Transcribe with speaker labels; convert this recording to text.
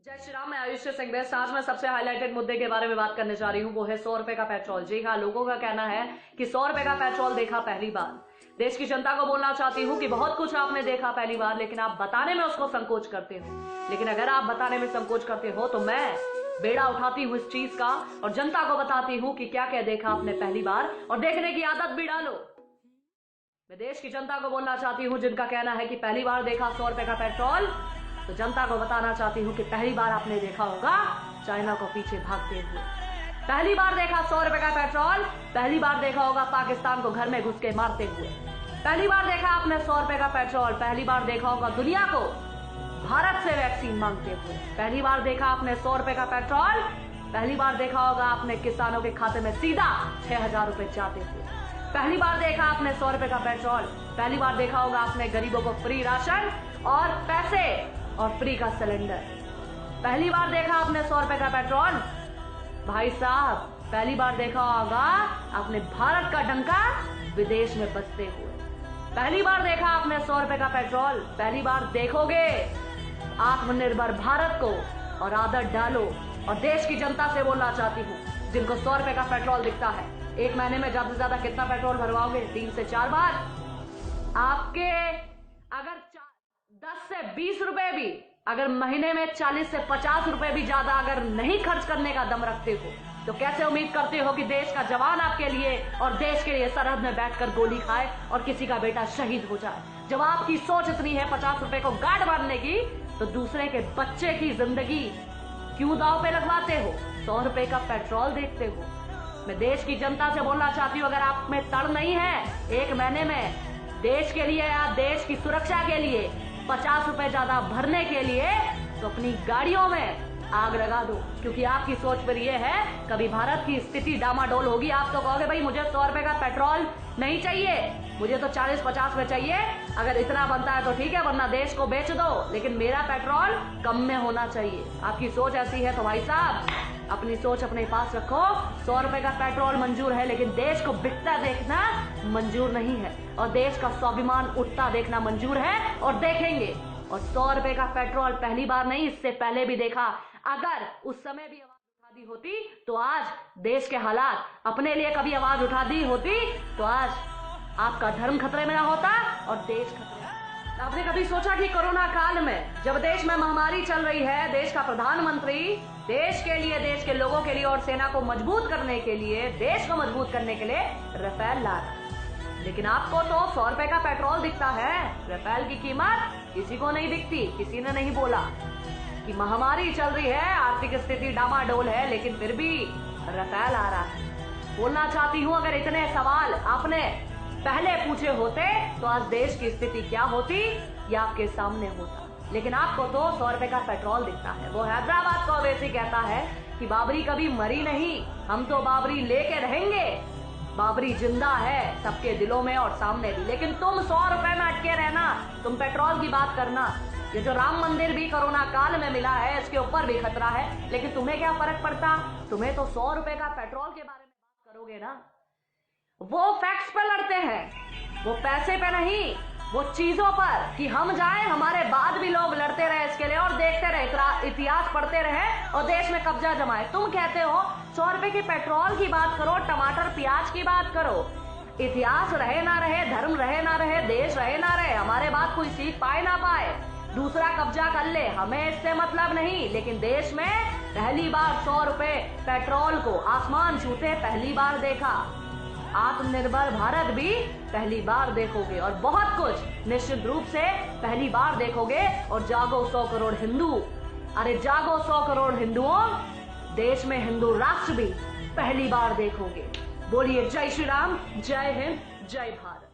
Speaker 1: जय श्री राम। मैं आयुष्य सिंह बेस्ट। आज मैं सबसे हाईलाइटेड मुद्दे के बारे में बात करने जा रही हूँ, वो है 100 रुपए का पेट्रोल। जी हाँ, लोगों का कहना है कि 100 रुपए का पेट्रोल देखा पहली बार। देश की जनता को बोलना चाहती हूँ कि बहुत कुछ आपने देखा पहली बार, लेकिन आप बताने में उसको संकोच करते हो। लेकिन अगर आप बताने में संकोच करते हो तो मैं बेड़ा उठाती हूँ इस चीज का और जनता को बताती हूँ कि क्या क्या देखा आपने पहली बार, और देखने की आदत भी डालो। मैं देश की जनता को बोलना चाहती हूँ जिनका कहना है कि पहली बार देखा 100 रुपए का पेट्रोल, तो जनता को बताना चाहती हूँ कि पहली बार आपने देखा होगा चाइना को पीछे भागते हुए। पहली बार देखा 100 रुपए का पेट्रोल, पहली बार देखा होगा पाकिस्तान को घर में घुस के मारते हुए। पहली बार देखा आपने 100 रुपए का पेट्रोल, पहली बार देखा होगा दुनिया को भारत से वैक्सीन मांगते हुए। पहली बार देखा आपने 100 रुपए का पेट्रोल, पहली बार देखा होगा आपने किसानों के खाते में सीधा 6000 रुपए जाते हुए। पहली बार देखा आपने 100 रुपए का पेट्रोल, पहली बार देखा होगा आपने गरीबों को फ्री राशन और पैसे और फ्री का सिलेंडर। पहली बार देखा आपने 100 रुपए का पेट्रोल। भाई साहब, पहली बार देखा होगा आपने भारत का डंका विदेश में बजते हुए। पहली बार देखा आपने 100 रुपए का पेट्रोल, पहली बार देखोगे आत्मनिर्भर भारत को और आदत डालो। और देश की जनता से बोलना चाहती हूँ जिनको 100 रुपए का पेट्रोल दिखता है, एक महीने में ज्यादा से ज्यादा कितना पेट्रोल भरवाओगे? 3 से 4 बार। आपके अगर 10 से 20 रुपए भी, अगर महीने में 40 से 50 रुपए भी ज्यादा अगर नहीं खर्च करने का दम रखते हो, तो कैसे उम्मीद करते हो कि देश का जवान आपके लिए और देश के लिए सरहद में बैठकर गोली खाए और किसी का बेटा शहीद हो जाए? जब आपकी सोच इतनी है 50 रुपए को गार्ड बांधने की, तो दूसरे के बच्चे की जिंदगी क्यों दांव पे लगवाते हो? 100 रुपए का पेट्रोल देखते हो। मैं देश की जनता से बोलना चाहती हूँ, अगर आप में तड़ नहीं है एक महीने में देश के लिए या देश की सुरक्षा के लिए 50 रुपए ज्यादा भरने के लिए, तो अपनी गाड़ियों में आग लगा दो। क्योंकि आपकी सोच पर यह है कभी भारत की स्थिति डामाडोल होगी, आप तो कहोगे भाई मुझे 100 रुपए का पेट्रोल नहीं चाहिए, मुझे तो 40-50 में चाहिए। अगर इतना बनता है तो ठीक है, वरना देश को बेच दो, लेकिन मेरा पेट्रोल कम में होना चाहिए। आपकी सोच ऐसी है तो भाई साहब अपनी सोच अपने पास रखो। 100 रुपए का पेट्रोल मंजूर है, लेकिन देश को बिकता देखना मंजूर नहीं है, और देश का स्वाभिमान उठता देखना मंजूर है और देखेंगे। और 100 रुपए का पेट्रोल पहली बार नहीं, इससे पहले भी देखा। अगर उस समय भी आवाज उठा दी होती तो आज देश के हालात, अपने लिए कभी आवाज उठा दी होती तो आज आपका धर्म खतरे में ना होता और देश खतरे में। आपने कभी सोचा कि कोरोना काल में जब देश में महामारी चल रही है, देश का प्रधानमंत्री देश के लिए, देश के लोगों के लिए और सेना को मजबूत करने के लिए, देश को मजबूत करने के लिए राफेल ला रहा है, लेकिन आपको तो 100 रुपए का पेट्रोल दिखता है, राफेल की कीमत किसी को नहीं दिखती। किसी ने नहीं बोला कि महामारी चल रही है, आर्थिक स्थिति डामाडोल है, लेकिन फिर भी राफेल आ रहा है। बोलना चाहती हूँ, अगर इतने सवाल आपने पहले पूछे होते तो आज देश की स्थिति क्या होती या आपके सामने होता। लेकिन आपको तो 100 रुपए का पेट्रोल दिखता है। वो हैदराबाद को वैसे कहता है कि बाबरी कभी मरी नहीं, हम तो बाबरी लेके रहेंगे। बाबरी जिंदा है सबके दिलों में और सामने भी। लेकिन तुम 100 रुपए में अटके रहना, तुम पेट्रोल की बात करना। ये जो राम मंदिर भी कोरोना काल में मिला है, इसके ऊपर भी खतरा है, लेकिन तुम्हें क्या फर्क पड़ता? तुम्हें तो 100 रुपए का पेट्रोल के बारे में बात करोगे ना। वो फैक्ट्स पे लड़ते हैं, वो पैसे पे नहीं, वो चीजों पर कि हम जाए, हमारे बाद भी लोग लड़ते रहे इसके लिए और देखते रहे, इतिहास पढ़ते रहे और देश में कब्जा जमाए। तुम कहते हो 100 रुपए के पेट्रोल की बात करो, टमाटर प्याज की बात करो। इतिहास रहे ना रहे, धर्म रहे ना रहे, देश रहे ना रहे, हमारे बाद कोई सीख पाए ना पाए, दूसरा कब्जा कर ले, हमें इससे मतलब नहीं। लेकिन देश में पहली बार 100 रुपए पेट्रोल को आसमान छूते पहली बार देखा। आत्मनिर्भर भारत भी पहली बार देखोगे और बहुत कुछ निश्चित रूप से पहली बार देखोगे। और जागो 100 करोड़ हिंदू, अरे जागो 100 करोड़ हिंदुओं, देश में हिंदू राष्ट्र भी पहली बार देखोगे। बोलिए जय श्री राम, जय हिंद, जय भारत।